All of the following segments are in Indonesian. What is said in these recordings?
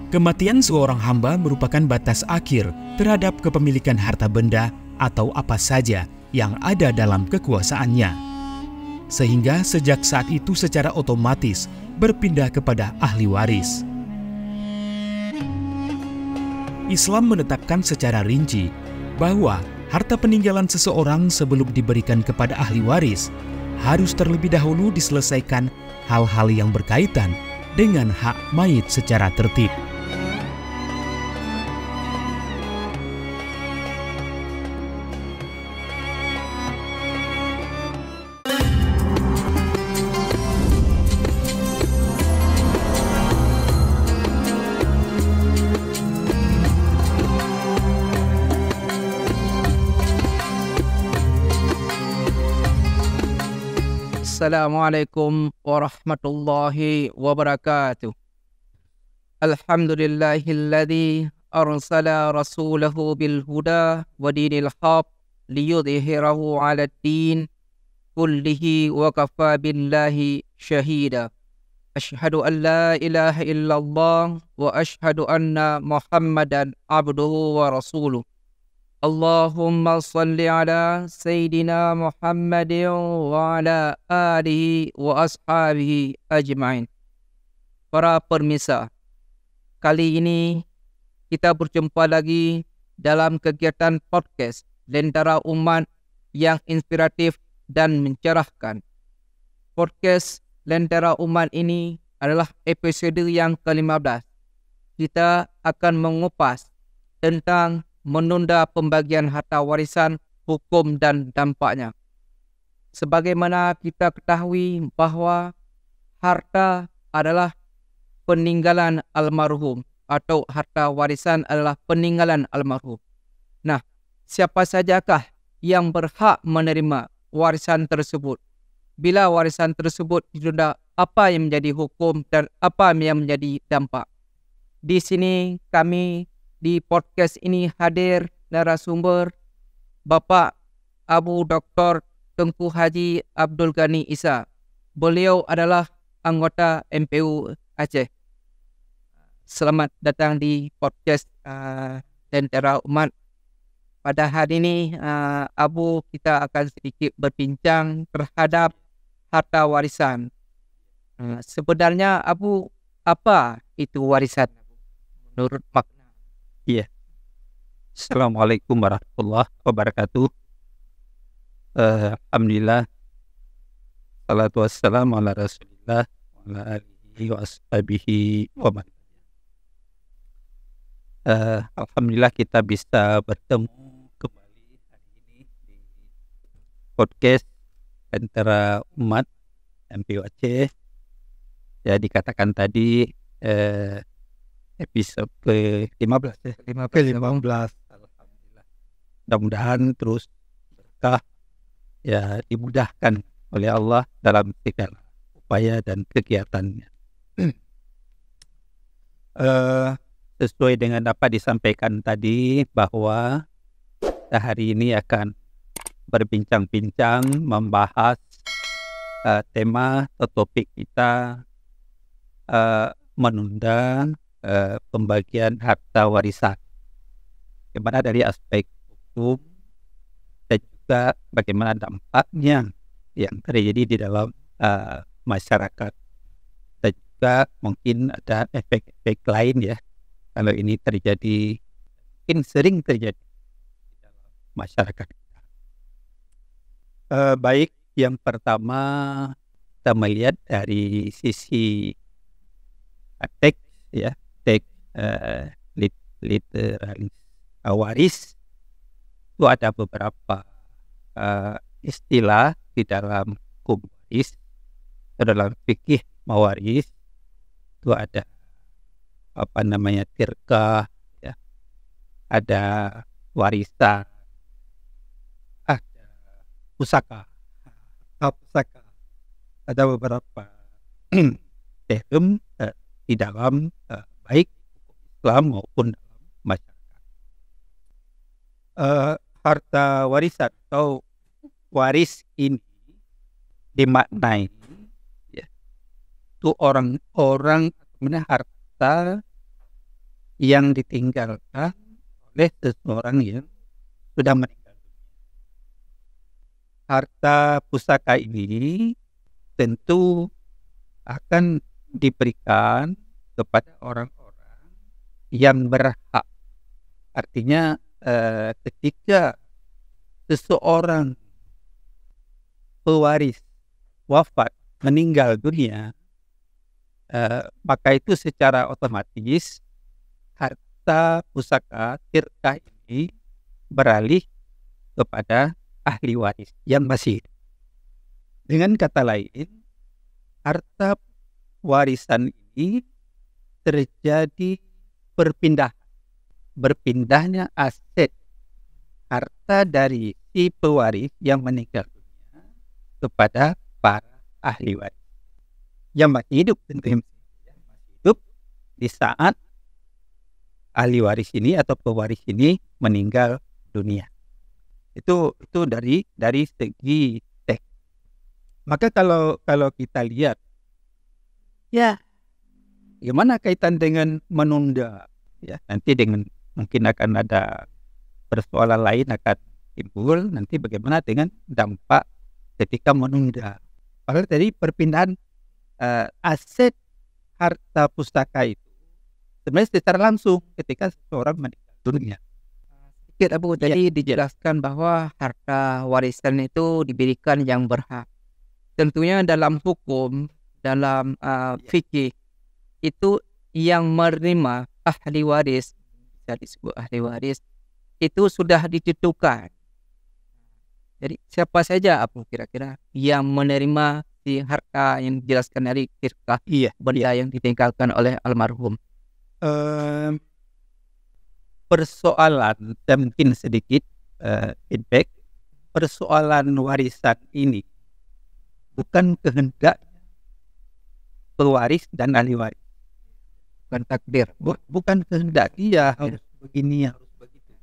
Kematian seorang hamba merupakan batas akhir terhadap kepemilikan harta benda atau apa saja yang ada dalam kekuasaannya. Sehingga sejak saat itu secara otomatis berpindah kepada ahli waris. Islam menetapkan secara rinci bahwa harta peninggalan seseorang sebelum diberikan kepada ahli waris harus terlebih dahulu diselesaikan hal-hal yang berkaitan dengan hak mayit secara tertib. Assalamualaikum warahmatullahi wabarakatuh. Alhamdulillahilladzi arsala rasulahu bil huda wa dinil haq liyudhhirahu 'alad din kullihi wa kafa billahi syahida. Asyhadu an la ilaha illallah wa asyhadu anna Muhammadan abduhu wa rasuluh. Allahumma salli ala Sayyidina Muhammadin wa ala alihi wa ashabihi ajma'in. Para pemirsa, kali ini kita berjumpa lagi dalam kegiatan podcast Lentera Umat yang inspiratif dan mencerahkan. Podcast Lentera Umat ini adalah episode yang ke-15. Kita akan mengupas tentang menunda pembagian harta warisan, hukum dan dampaknya. Sebagaimana kita ketahui bahwa harta adalah peninggalan almarhum atau harta warisan adalah peninggalan almarhum. Nah, siapa sajakah yang berhak menerima warisan tersebut? Bila warisan tersebut ditunda, apa yang menjadi hukum dan apa yang menjadi dampak? Di sini kami di podcast ini hadir narasumber Bapak Abu Dr. Tengku Haji Abdul Ghani Isa. Beliau adalah anggota MPU Aceh. Selamat datang di podcast Lentera Umat. Pada hari ini Abu, kita akan sedikit berbincang terhadap harta warisan. Sebenarnya Abu, apa itu warisan menurut makna? Iya. Assalamualaikum warahmatullahi wabarakatuh. Alhamdulillah. Salatu wassalamu ala rasulillah wa ala alihi wa ashabihi wa man. Alhamdulillah kita bisa bertemu kembali hari ini di podcast Lentera Umat MPU Aceh. Ya, dikatakan tadi episode ke-15 ya. Ke-15. Alhamdulillah. Mudah-mudahan terus berkah, ya, dimudahkan oleh Allah dalam segala upaya dan kegiatannya. Sesuai dengan apa disampaikan tadi bahwa kita hari ini akan berbincang-bincang membahas tema atau topik kita menunda pembagian harta warisan, bagaimana dari aspek hukum dan juga bagaimana dampaknya yang terjadi di dalam masyarakat, dan juga mungkin ada efek-efek lain ya kalau ini terjadi, mungkin sering terjadi di dalam masyarakat kita. Baik, yang pertama kita melihat dari sisi teks ya, teks literalis waris itu ada beberapa istilah di dalam hukum waris, dalam fikih mawaris itu ada apa namanya tirkah ya, ada warisan, ada pusaka, ada beberapa term di dalam baik Islam maupun dalam masyarakat. Harta warisan atau waris ini dimaknai ya, itu orang-orang harta yang ditinggalkan oleh seseorang yang sudah meninggal. Harta pusaka ini tentu akan diberikan kepada orang-orang yang berhak. Artinya ketika seseorang pewaris wafat, meninggal dunia, maka itu secara otomatis harta pusaka tirkah ini beralih kepada ahli waris yang masih hidup. Dengan kata lain, harta warisan ini terjadi berpindahnya aset harta dari si pewaris yang meninggal dunia kepada para ahli waris yang masih hidup, tentunya masih hidup di saat ahli waris ini atau pewaris ini meninggal dunia. Itu dari segi teks. Maka kalau kita lihat, ya gimana kaitan dengan menunda? Ya, nanti dengan mungkin akan ada persoalan lain akan timbul nanti bagaimana dengan dampak ketika menunda. Padahal tadi perpindahan aset harta pustaka itu sebenarnya secara langsung ketika seseorang meninggal dunia. Sedikit Abu, tadi dijelaskan bahwa harta warisan itu diberikan yang berhak. Tentunya dalam hukum, dalam fikih itu yang menerima ahli waris, bisa disebut ahli waris, itu sudah ditentukan. Jadi siapa saja Abu kira-kira yang menerima si harta yang dijelaskan dari tirkah, benda yang ditinggalkan oleh almarhum. Persoalan dan mungkin sedikit feedback, persoalan warisan ini bukan kehendak pewaris dan ahli waris, bukan takdir, bukan kehendak dia harus begini, harus begitu,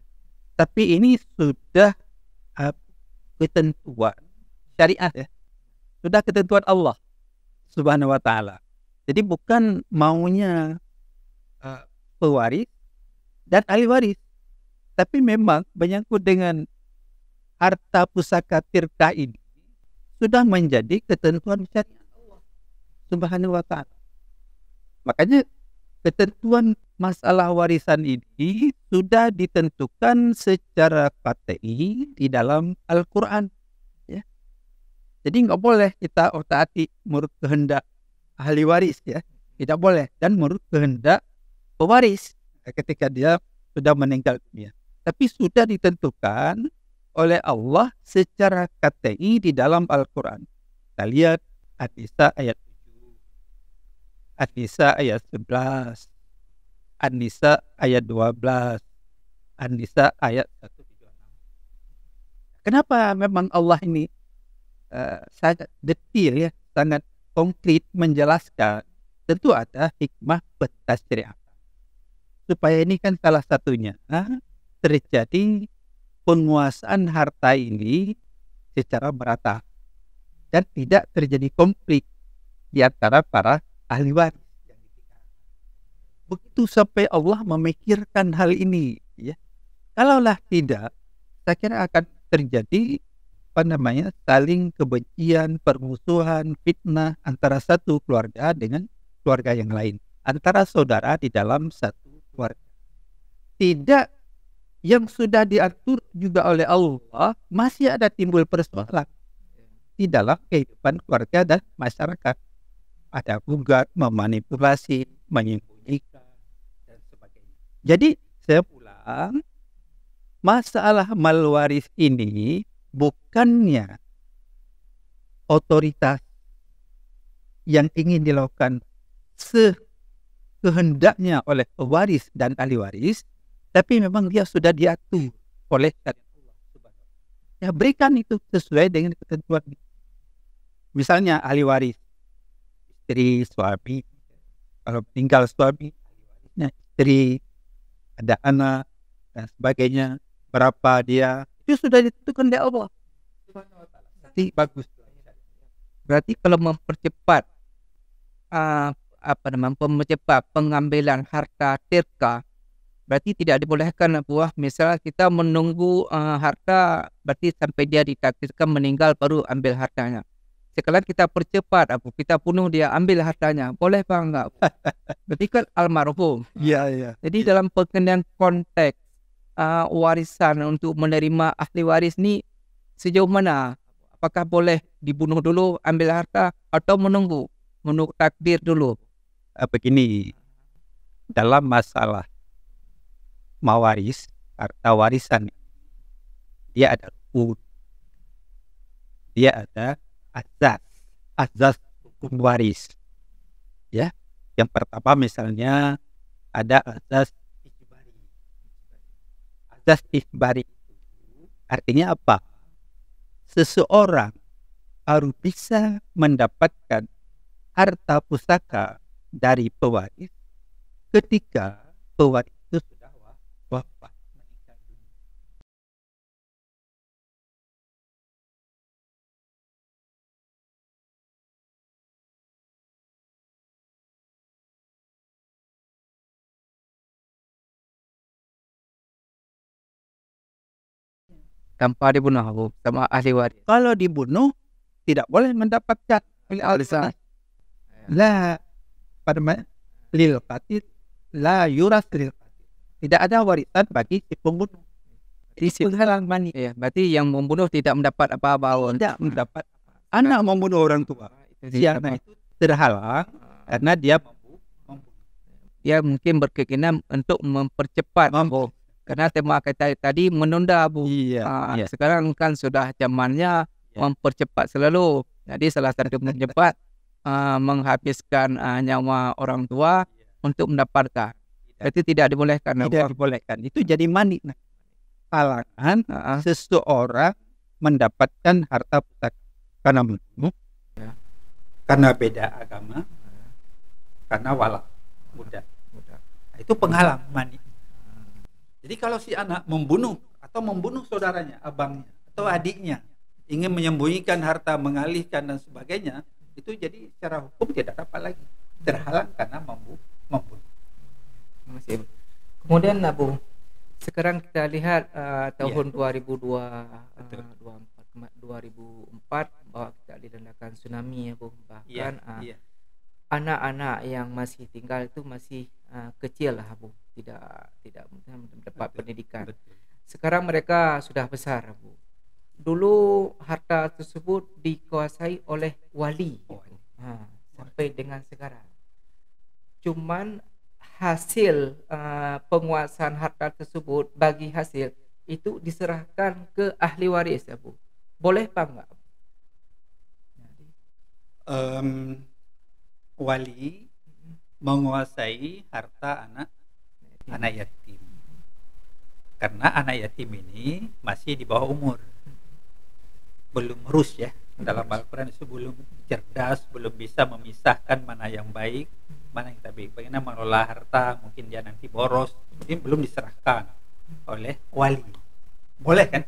tapi ini sudah ketentuan syariat, ya, sudah ketentuan Allah Subhanahu wa Ta'ala. Jadi bukan maunya pewaris dan ahli waris, tapi memang menyangkut dengan harta pusaka tirkah ini sudah menjadi ketentuan syariat Allah Subhanahu wa Ta'ala. Makanya ketentuan masalah warisan ini sudah ditentukan secara qat'i di dalam Al-Quran, ya. Jadi nggak boleh kita otak-atik menurut kehendak ahli waris, ya, tidak boleh, dan menurut kehendak pewaris ketika dia sudah meninggal dunia. Tapi sudah ditentukan oleh Allah secara qat'i di dalam Al-Quran. Kita lihat An-Nisa ayat 7, An-Nisa ayat 11, An-Nisa ayat 12, An-Nisa ayat 136. Kenapa memang Allah ini sangat detail, ya, sangat konkret menjelaskan? Tentu ada hikmah pentasri'atan. Supaya ini kan salah satunya terjadi penguasaan harta ini secara merata dan tidak terjadi konflik di antara para ahli waris. Begitu sampai Allah memikirkan hal ini, ya. Kalaulah tidak, saya kira akan terjadi saling kebencian, permusuhan, fitnah antara satu keluarga dengan keluarga yang lain, antara saudara di dalam satu keluarga. Tidak, yang sudah diatur juga oleh Allah, masih ada timbul persoalan di dalam kehidupan keluarga dan masyarakat. Ada gugat, memanipulasi, menyembunyikan, dan sebagainya. Jadi saya pulang, masalah mal waris ini bukannya otoritas yang ingin dilakukan kehendaknya oleh pewaris dan ahli waris, tapi memang dia sudah diatur oleh syariat Allah. Ya, berikan itu sesuai dengan ketentuan. Misalnya ahli waris, istri, suami, kalau meninggal suami, ahli warisnya istri, ada anak dan sebagainya, berapa dia, itu sudah ditentukan oleh Allah. Berarti bagus. Berarti kalau mempercepat mempercepat pengambilan harta tirkah Berarti tidak dibolehkan buah. Misalnya kita menunggu harta, berarti sampai dia ditakdirkan meninggal baru ambil hartanya. Sekarang kita percepat, kita bunuh dia, ambil hartanya. Boleh apa enggak? Berarti kan almarhum. Iya, iya. Jadi dalam pengertian konteks warisan untuk menerima ahli waris ni sejauh mana? Apakah boleh dibunuh dulu, ambil harta, atau menunggu takdir dulu? Begini, dalam masalah mawaris, harta warisan, dia ada rukun, dia ada azas hukum waris. Ya, yang pertama misalnya ada azas ijbari. Azas ijbari itu artinya apa? Seseorang harus bisa mendapatkan harta pusaka dari pewaris ketika pewaris itu sudah wafat, meninggal dunia. Tanpa dibunuh sama ahli waris. Kalau dibunuh tidak boleh mendapatkan Warisan. la pada lil qatil la yuras lil qatil. Tidak ada warisan bagi si pembunuh. Itu penghalang mani. Ya, berarti yang membunuh tidak mendapat apa-apa. Tidak mendapat. Anak membunuh orang tua, si anak itu terhalang karena dia membunuh. Dia mungkin berkeinginan untuk mempercepat. Karena tema kita tadi menunda, Bu. Iya. Sekarang kan sudah zamannya mempercepat selalu. Jadi salah satu mencepat menghabiskan nyawa orang tua untuk mendapatkan. Berarti tidak dibolehkan. Tidak dibolehkan. Itu jadi mani. Halangan seseorang mendapatkan harta pusaka karena membunuh, karena beda agama, karena wala muda. Itu penghalang mani. Jadi kalau si anak membunuh atau membunuh saudaranya, abangnya atau adiknya, ingin menyembunyikan harta, mengalihkan dan sebagainya, itu jadi secara hukum tidak dapat lagi, terhalang karena membunuh. Kemudian Bu, sekarang kita lihat tahun 2004 bahwa kita dilandakan tsunami, ya Bu. Bahkan anak-anak yang masih tinggal itu masih kecil lah, Bu. Tidak mendapat pendidikan. Sekarang mereka sudah besar, Bu. Dulu harta tersebut dikuasai oleh wali, sampai dengan sekarang. Cuman hasil penguasaan harta tersebut, bagi hasil itu diserahkan ke ahli waris, ya Bu. Boleh apa enggak? Wali menguasai harta anak yatim. Karena anak yatim ini masih di bawah umur, belum rus ya. Dalam Al-Quran itu belum cerdas, belum bisa memisahkan mana yang baik, mana yang tak baik. Bagaimana mengelola harta, mungkin dia nanti boros, mungkin belum diserahkan oleh wali. Boleh kan?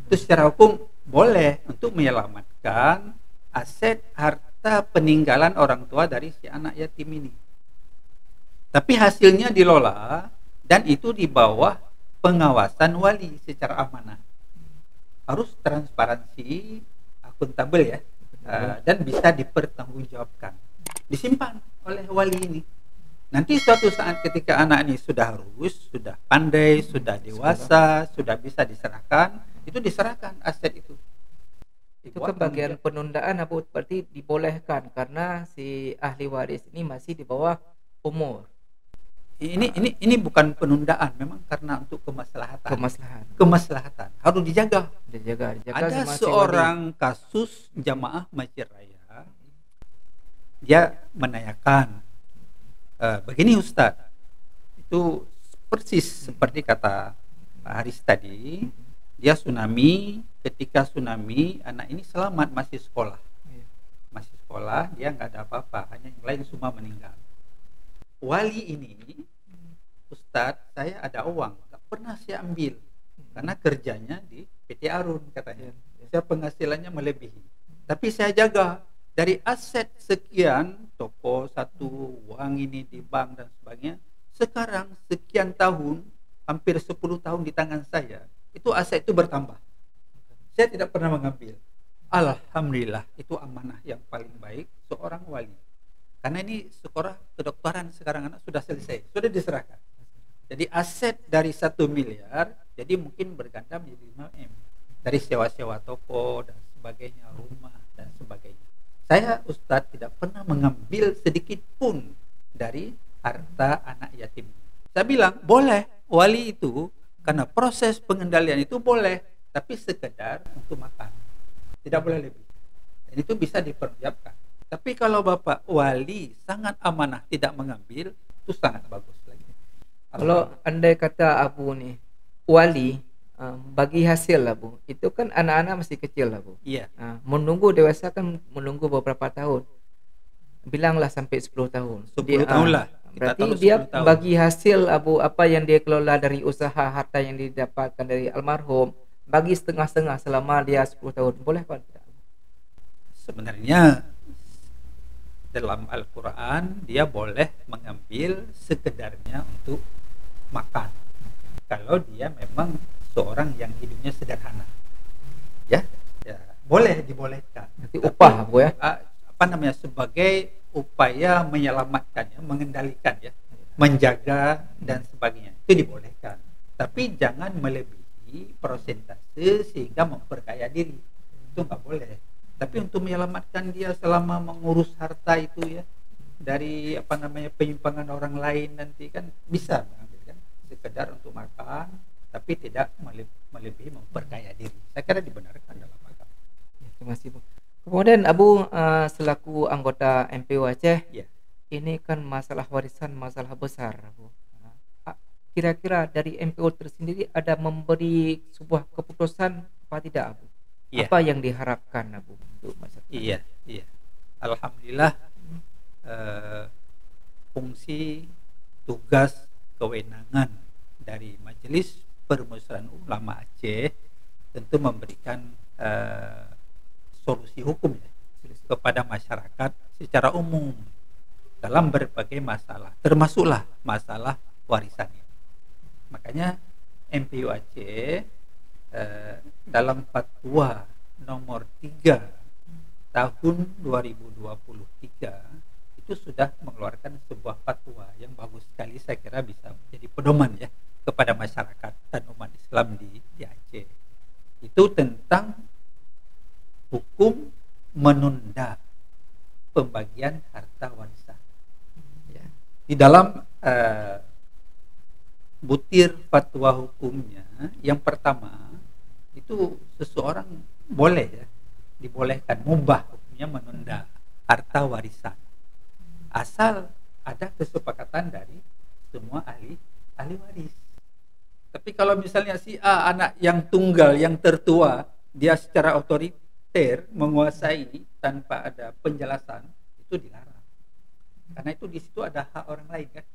Itu secara hukum boleh untuk menyelamatkan aset harta peninggalan orang tua dari si anak yatim ini. Tapi hasilnya dilola dan itu di bawah pengawasan wali secara amanah. Harus transparansi, akuntabel ya, dan bisa dipertanggungjawabkan. Disimpan oleh wali ini. Nanti suatu saat ketika anak ini sudah harus, sudah pandai, sudah dewasa, sudah bisa diserahkan, itu diserahkan aset itu. Itu kan bagian penundaan, apa berarti dibolehkan karena si ahli waris ini masih di bawah umur. Ini bukan penundaan, memang karena untuk kemaslahatan. Harus dijaga. Ada seorang kasus jamaah masjid raya, dia menanyakan, begini Ustaz, itu persis seperti kata Pak Haris tadi, dia tsunami, ketika tsunami anak ini selamat, masih sekolah, dia nggak ada apa-apa, hanya yang lain semua meninggal. Wali ini, Ustadz, saya ada uang, nggak pernah saya ambil karena kerjanya di PT Arun katanya. Saya penghasilannya melebihi, tapi saya jaga dari aset sekian, toko satu, uang ini di bank dan sebagainya. Sekarang sekian tahun hampir 10 tahun di tangan saya, itu aset itu bertambah. Saya tidak pernah mengambil. Alhamdulillah, itu amanah yang paling baik seorang wali. Karena ini sekolah kedokteran sekarang anak sudah selesai, sudah diserahkan. Jadi aset dari 1 miliar, jadi mungkin berganda menjadi 5M. Dari sewa-sewa toko dan sebagainya, rumah dan sebagainya. Saya Ustadz tidak pernah mengambil sedikit pun dari harta anak yatim. Saya bilang, boleh wali itu, karena proses pengendalian itu boleh, tapi sekedar untuk makan. Tidak boleh lebih. Dan itu bisa dipersiapkan. Tapi kalau Bapak wali sangat amanah tidak mengambil, itu sangat bagus lagi. Kalau andai kata Abu nih, wali bagi hasil lah Bu, itu kan anak-anak masih kecil lah Bu. Iya. Menunggu dewasa kan menunggu beberapa tahun. Bilanglah sampai 10 tahun. 10 tahun lah. Berarti dia bagi hasil Abu apa yang dia kelola dari usaha harta yang didapatkan dari almarhum, bagi setengah-setengah selama dia 10 tahun. Boleh Pak? Sebenarnya dalam Al-Quran dia boleh mengambil sekedarnya untuk makan. Kalau dia memang seorang yang hidupnya sederhana. Ya boleh dibolehkan. Nanti upah Bu ya. Apa namanya, sebagai upaya menyelamatkan ya, mengendalikan ya, menjaga dan sebagainya. Itu dibolehkan. Tapi jangan melebihi persentase sehingga memperkaya diri. Itu nggak boleh. Tapi untuk menyelamatkan dia selama mengurus harta itu ya, dari apa namanya penyimpangan orang lain nanti kan bisa mengambil kan, sekedar untuk makan, tapi tidak melebihi memperkaya diri. Saya kira dibenarkan dalam agama. Ya, terima kasih Bu. Kemudian Abu selaku anggota MPU Aceh, Ya. ini kan masalah warisan masalah besar Bu. Kira-kira dari MPU tersendiri ada memberi sebuah keputusan apa tidak Abu? Ya. Apa yang diharapkan Abu untuk masyarakat? Iya. Alhamdulillah, fungsi, tugas, kewenangan dari Majelis Permusyawaratan Ulama Aceh tentu memberikan solusi hukum ya, kepada masyarakat secara umum dalam berbagai masalah, termasuklah masalah warisan ini. Makanya MPU Aceh dalam fatwa nomor 3 tahun 2023 itu sudah mengeluarkan sebuah fatwa yang bagus sekali, saya kira bisa menjadi pedoman ya kepada masyarakat dan umat Islam di Aceh. Itu tentang hukum menunda pembagian harta warisan ya. Di dalam butir fatwa hukumnya yang pertama itu seseorang boleh ya, dibolehkan, mubah hukumnya menunda harta warisan asal ada kesepakatan dari semua ahli waris. Tapi kalau misalnya si A, anak yang tunggal yang tertua, dia secara otoriter menguasai tanpa ada penjelasan, itu dilarang. Karena itu di situ ada hak orang lain kan.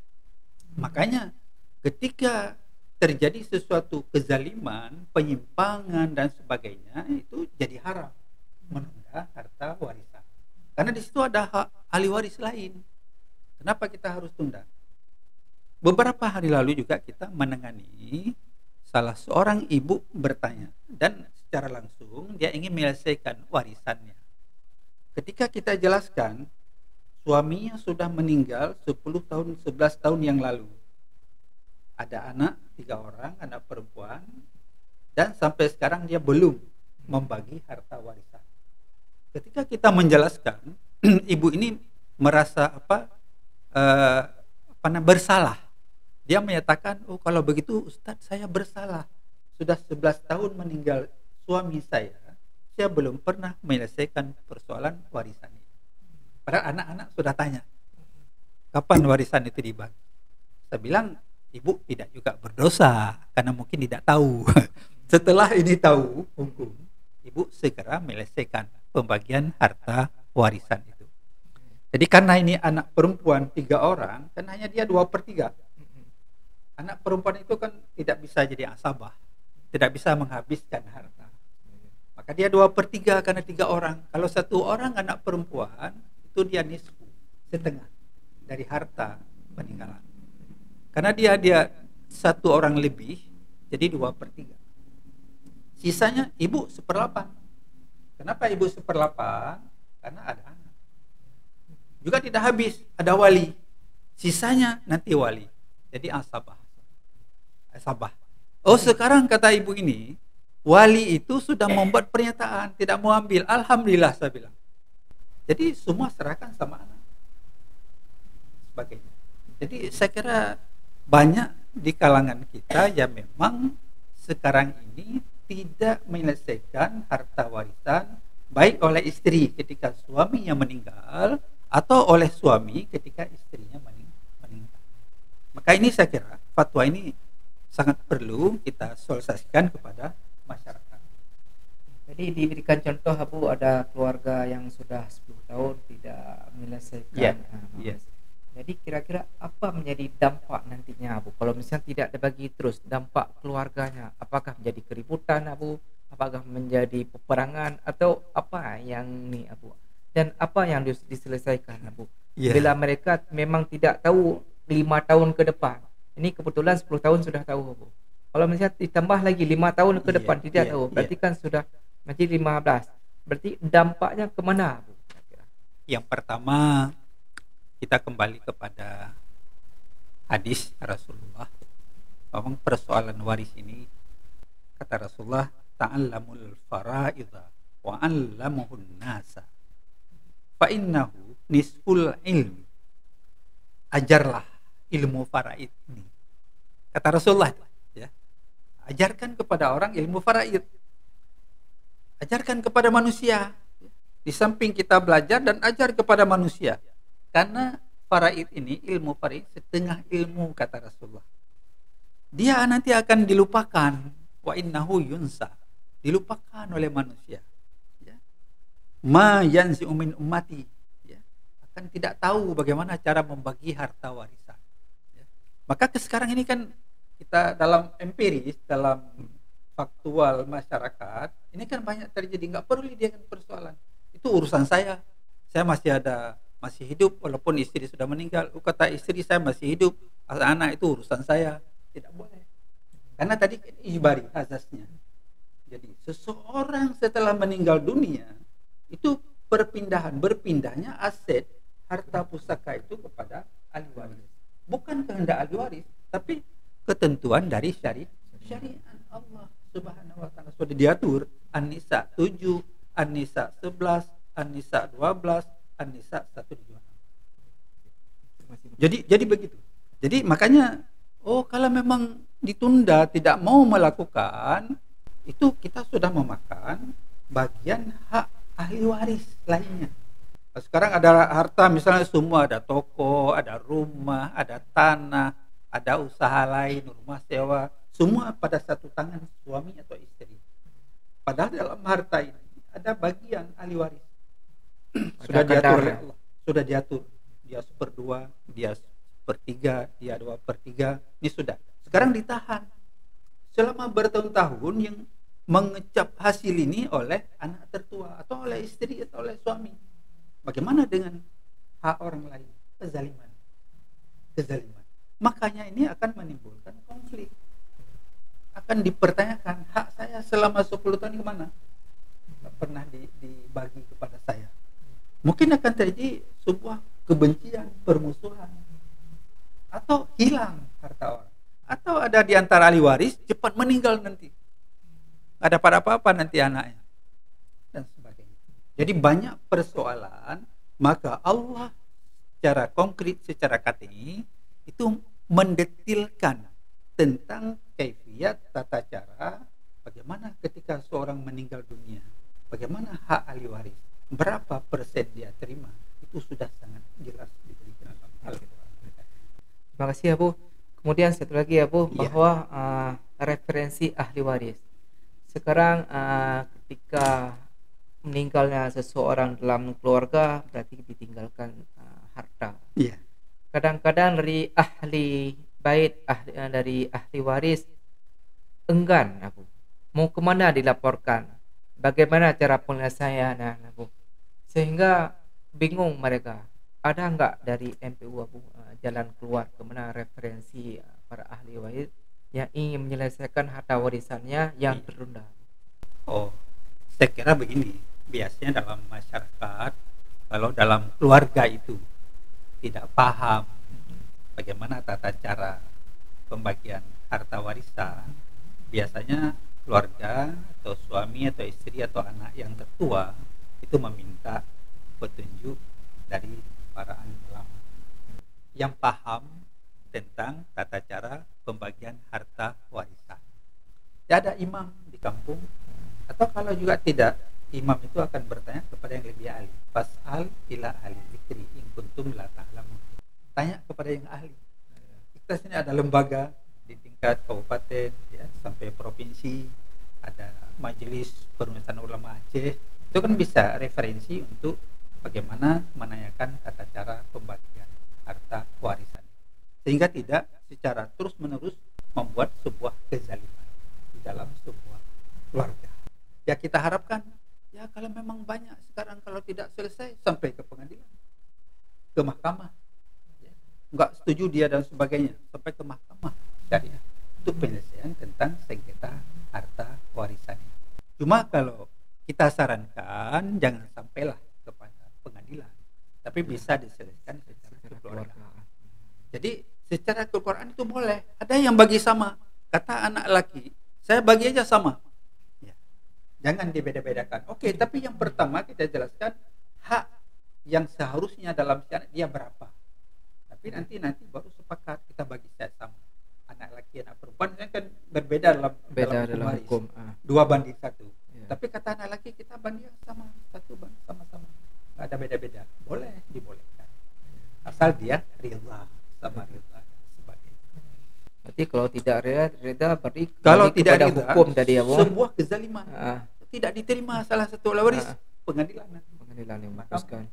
Makanya ketika terjadi sesuatu kezaliman, penyimpangan dan sebagainya, itu jadi haram menunda harta warisan. Karena di situ ada hak ahli waris lain. Kenapa kita harus tunda? Beberapa hari lalu juga kita menangani salah seorang ibu bertanya, dan secara langsung dia ingin menyelesaikan warisannya. Ketika kita jelaskan, suaminya sudah meninggal 10 tahun, 11 tahun yang lalu. Ada anak 3 orang, anak perempuan, dan sampai sekarang dia belum membagi harta warisan. Ketika kita menjelaskan, ibu ini merasa bersalah. Dia menyatakan, oh kalau begitu Ustadz saya bersalah. Sudah 11 tahun meninggal suami saya belum pernah menyelesaikan persoalan warisan ini. Padahal anak-anak sudah tanya, kapan warisan itu dibagi? Saya bilang, ibu tidak juga berdosa karena mungkin tidak tahu. Setelah ini tahu hukum, ibu segera menyelesaikan pembagian harta warisan itu. Jadi karena ini anak perempuan 3 orang, kan hanya dia 2/3. Anak perempuan itu kan tidak bisa jadi asabah, tidak bisa menghabiskan harta. Maka dia 2/3 karena 3 orang. Kalau 1 orang anak perempuan, itu dia nisfu, setengah dari harta peninggalan. Karena dia satu orang lebih, jadi 2/3. Sisanya ibu 1/8. Kenapa ibu 1/8? Karena ada anak. Juga tidak habis, ada wali. Sisanya nanti wali. Jadi asabah. Oh, sekarang kata ibu ini, wali itu sudah membuat pernyataan, tidak mau ambil. Alhamdulillah, saya bilang. Jadi semua serahkan sama anak. Sebagainya. Jadi saya kira banyak di kalangan kita yang memang sekarang ini tidak menyelesaikan harta warisan, baik oleh istri ketika suaminya meninggal atau oleh suami ketika istrinya meninggal. Maka ini saya kira fatwa ini sangat perlu kita sosialisasikan kepada masyarakat. Jadi diberikan contoh Abu, ada keluarga yang sudah 10 tahun tidak menyelesaikan. Yes. Jadi kira-kira apa menjadi dampak nantinya Abu? Kalau misalnya tidak dibagi terus, dampak keluarganya apakah menjadi keributan Abu? Apakah menjadi peperangan atau apa yang nih Abu? Dan apa yang diselesaikan Abu? Bila mereka memang tidak tahu 5 tahun ke depan. Ini kebetulan 10 tahun sudah tahu Abu. Kalau misalnya ditambah lagi 5 tahun ke depan tidak tahu, berarti kan sudah menjadi 15. Berarti dampaknya kemana Abu? Yang pertama, kita kembali kepada hadis Rasulullah. Memang persoalan waris ini, kata Rasulullah, ta'allamul fara'idha wa 'allamuhun nasa fa innahu nisful ilmi. Ajarlah ilmu faraid ini, kata Rasulullah, ya. Ajarkan kepada orang ilmu faraid. Ajarkan kepada manusia. Di samping kita belajar dan ajar kepada manusia. Karena faraid ini, ilmu faraid setengah ilmu, kata Rasulullah. Dia nanti akan dilupakan. Wa innahu yunsa. Dilupakan oleh manusia. Ya. Ma yanzi'u min ummati. Ya. Akan tidak tahu bagaimana cara membagi harta warisan. Ya. Maka sekarang ini kan kita dalam empiris, dalam faktual masyarakat, ini kan banyak terjadi. Nggak perlu dia kan persoalan. Itu urusan saya. Saya masih hidup walaupun istri sudah meninggal. Kata istri, saya masih hidup, anak itu urusan saya. Tidak boleh, karena tadi ijbari azasnya. Jadi seseorang setelah meninggal dunia itu berpindahnya aset harta pusaka itu kepada ahli waris, bukan kehendak ahli waris, tapi ketentuan dari syariat Allah Subhanahu wa taala. Sudah diatur An-Nisa 7, An-Nisa 11, An-Nisa 12, An-Nisa 126. Jadi begitu. Jadi makanya kalau memang ditunda, tidak mau melakukan, itu kita sudah memakan bagian hak ahli waris lainnya. Sekarang ada harta, misalnya semua, ada toko, ada rumah, ada tanah, ada usaha lain, rumah sewa, semua pada satu tangan suami atau istri. Padahal dalam harta ini ada bagian ahli waris. Sudah diatur oleh Allah, sudah diatur. Dia 1/2, dia 1/3, dia 2/3. Ini sudah. Sekarang ditahan selama bertahun-tahun, yang mengecap hasil ini oleh anak tertua atau oleh istri atau oleh suami. Bagaimana dengan hak orang lain? Kezaliman. Makanya ini akan menimbulkan konflik. Akan dipertanyakan, hak saya selama 10 tahun kemana? Tidak pernah dibagi kepada saya. Mungkin akan terjadi sebuah kebencian, permusuhan, atau hilang harta orang, atau ada di antara ahli waris cepat meninggal nanti, nggak dapat apa-apa nanti anaknya, dan sebagainya. Jadi banyak persoalan. Maka Allah secara konkret, secara kati itu mendetilkan tentang kaifiat, tata cara bagaimana ketika seorang meninggal dunia, bagaimana hak ahli waris, berapa persen dia terima, itu sudah sangat jelas diberikan dalam Al-Quran. Terima kasih Abu. Kemudian satu lagi Abu, bahwa referensi ahli waris. Sekarang ketika meninggalnya seseorang dalam keluarga, berarti ditinggalkan harta. Kadang-kadang dari ahli bait, dari ahli waris enggan Abu, mau kemana dilaporkan, bagaimana cara penyelesaian Abu, sehingga bingung mereka. Ada enggak dari MPU Abu jalan keluar, kemana referensi para ahli waris yang ingin menyelesaikan harta warisannya yang tertunda? Oh, saya kira begini, biasanya dalam masyarakat, kalau dalam keluarga itu tidak paham bagaimana tata cara pembagian harta warisan, biasanya keluarga atau suami atau istri atau anak yang tertua itu meminta petunjuk dari para ahli ulama yang paham tentang tata cara pembagian harta warisan. Ya, ada imam di kampung, atau kalau juga tidak, imam itu akan bertanya kepada yang lebih ahli. Fas'al ila ahli dzikri in kuntum la ta'lamun. Tanya kepada yang ahli. Kita sini ada lembaga di tingkat kabupaten ya, sampai provinsi, ada majelis perurusan ulama Aceh. Itu kan bisa referensi untuk bagaimana menanyakan tata cara pembagian harta warisan, sehingga tidak secara terus-menerus membuat sebuah kezaliman di dalam sebuah keluarga. Ya, kita harapkan ya kalau memang banyak sekarang, kalau tidak selesai sampai ke pengadilan, ke mahkamah, ya, nggak setuju dia dan sebagainya, sampai ke mahkamah syariah untuk penyelesaian tentang sengketa harta warisannya. Cuma kalau kita sarankan jangan sampailah kepada pengadilan, tapi bisa diselesaikan secara kekeluargaan. Jadi secara kekeluargaan itu boleh. Ada yang bagi sama, kata anak laki, saya bagi aja sama. Ya. Jangan dibeda-bedakan. Oke, tapi yang pertama kita jelaskan hak yang seharusnya dalam syariat dia berapa. Tapi nanti baru sepakat kita bagi saya sama. Anak laki, anak perempuan kan berbeda dalam hukum. 2:1. Ya. Tapi kata anak laki kita bagi sama, 1 sama-sama. Nggak ada beda-beda. Boleh, dibolehkan. Asal dia rela sama rela sebagainya. Berarti kalau tidak reda berarti kalau tidak ada reda, hukum tadi ya, Bu. sebuah kezaliman. Tidak diterima salah satu ahli waris, pengadilan yang memutuskan.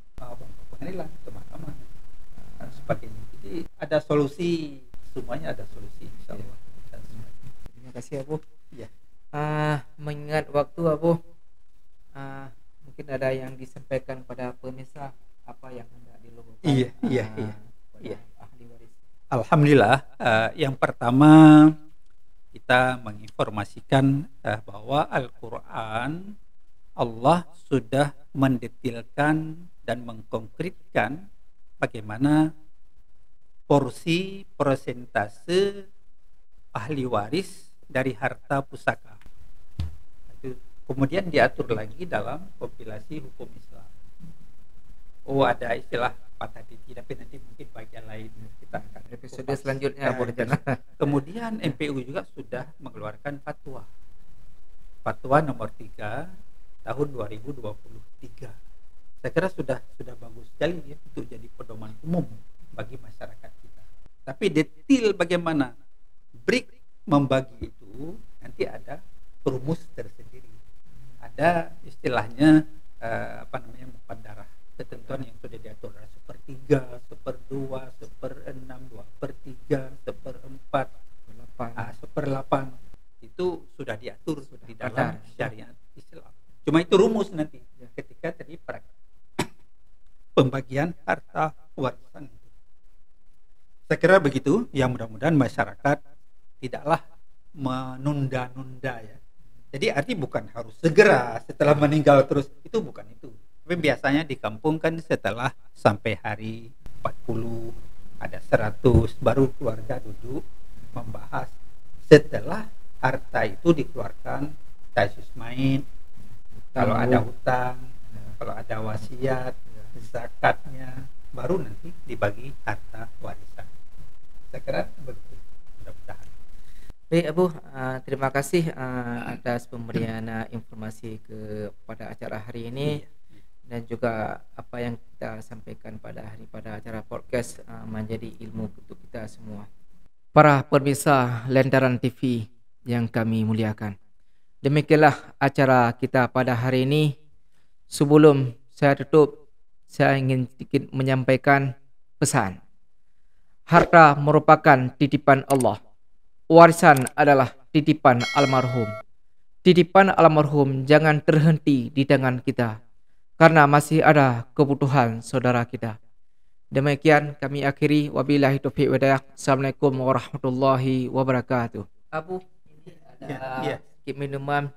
Pengadilan ke mahkamah dan sebagainya. Jadi ada solusi, semuanya ada solusi insyaallah. Terima kasih, Bu. Ya. Mengingat waktu, Bu. Mungkin ada yang disampaikan pada pemirsa, apa yang hendak dilakukan? Iya. Ahli waris. Alhamdulillah, yang pertama kita menginformasikan bahwa Al-Quran Allah sudah mendetilkan dan mengkonkretkan bagaimana porsi persentase ahli waris dari harta pusaka. Kemudian diatur lagi dalam kompilasi hukum Islam. Oh, ada istilah patah titi, tapi nanti mungkin bagian lain kita akan episode selanjutnya. Kemudian MPU juga sudah mengeluarkan fatwa nomor 3 tahun 2023. Saya kira sudah bagus sekali ya untuk jadi pedoman umum bagi masyarakat kita. Tapi detail bagaimana break membagi itu nanti ada rumus tersendiri. Ada istilahnya muqaddarah, ketentuan yang sudah diatur 1/3, 1/2, 1/6, 2/3, 1/4, 1/8 itu sudah diatur di dalam syariat Islam. Cuma itu rumus nanti ketika tadi pembagian harta warisan. Saya kira begitu. Ya, mudah-mudahan masyarakat tidaklah menunda-nunda ya. Jadi arti bukan harus segera setelah meninggal terus, itu bukan itu. Tapi biasanya di kampung kan setelah sampai hari 40, ada 100, baru keluarga duduk membahas. Setelah harta itu dikeluarkan, tajus main, kalau ada hutang, kalau ada wasiat, zakatnya, baru nanti dibagi harta warisan. Saya kira begitu, mudah-mudahan. Baik, Abu, terima kasih atas pemberian informasi kepada acara hari ini, dan juga apa yang kita sampaikan pada acara podcast menjadi ilmu untuk kita semua. Para pemirsa Lentaran TV yang kami muliakan, demikianlah acara kita pada hari ini. Sebelum saya tutup, saya ingin sedikit menyampaikan pesan. Harta merupakan titipan Allah. Warisan adalah titipan almarhum. Titipan almarhum jangan terhenti di tangan kita, karena masih ada kebutuhan saudara kita. Demikian kami akhiri. Wabillahi taufiq wa hidayah. Assalamualaikum warahmatullahi wabarakatuh. Abu, ini ada Ya. sedikit minuman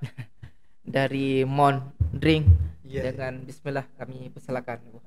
dari Mon Drink Ya. dengan Bismillah kami persilakan Abu.